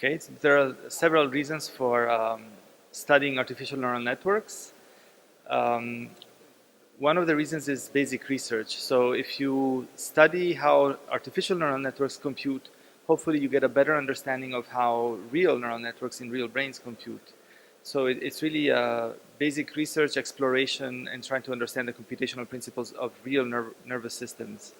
Okay, so there are several reasons for studying artificial neural networks. Um, One of the reasons is basic research. So if you study how artificial neural networks compute, hopefully you get a better understanding of how real neural networks in real brains compute. So it's really basic research, exploration, and trying to understand the computational principles of real nervous systems.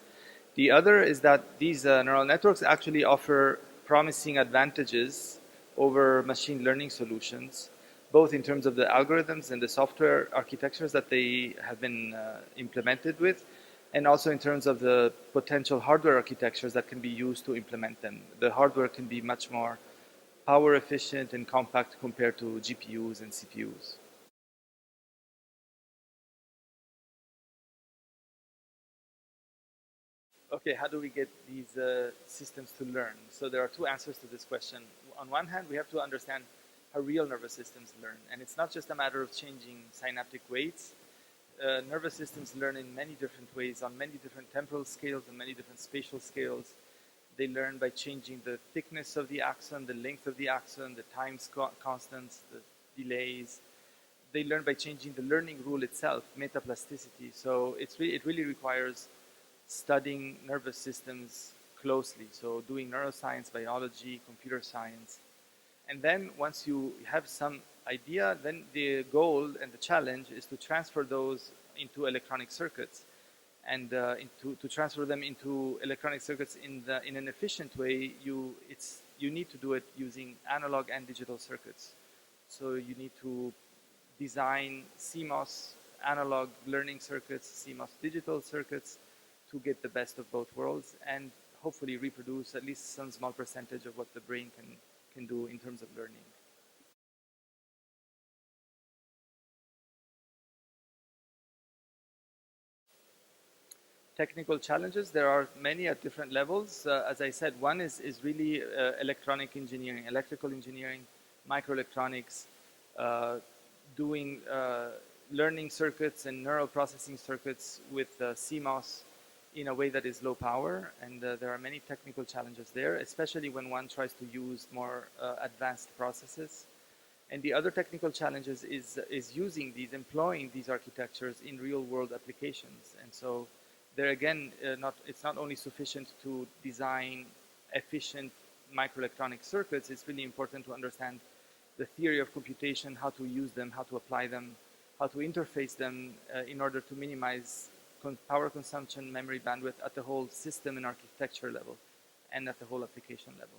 The other is that these neural networks actually offer promising advantages over machine learning solutions, both in terms of the algorithms and the software architectures that they have been implemented with, and also in terms of the potential hardware architectures that can be used to implement them. The hardware can be much more power efficient and compact compared to GPUs and CPUs. Okay, how do we get these systems to learn? So there are two answers to this question. On one hand, we have to understand how real nervous systems learn. And it's not just a matter of changing synaptic weights. Nervous systems learn in many different ways, on many different temporal scales and many different spatial scales. They learn by changing the thickness of the axon, the length of the axon, the time constants, the delays. They learn by changing the learning rule itself, metaplasticity. So it really requires studying nervous systems closely. So doing neuroscience, biology, computer science. And then once you have some idea, then the goal and the challenge is to transfer those into electronic circuits and to transfer them into electronic circuits in an efficient way. You need to do it using analog and digital circuits. So you need to design CMOS analog learning circuits, CMOS digital circuits to get the best of both worlds and hopefully reproduce at least some small percentage of what the brain can do in terms of learning. Technical challenges, there are many at different levels. As I said, one is really electronic engineering, electrical engineering, microelectronics, doing learning circuits and neural processing circuits with CMOS in a way that is low power. And there are many technical challenges there, especially when one tries to use more advanced processes. And the other technical challenges is using these, employing these architectures in real world applications. And so there again, it's not only sufficient to design efficient microelectronic circuits, it's really important to understand the theory of computation, how to use them, how to apply them, how to interface them in order to minimize power consumption, memory bandwidth at the whole system and architecture level and at the whole application level.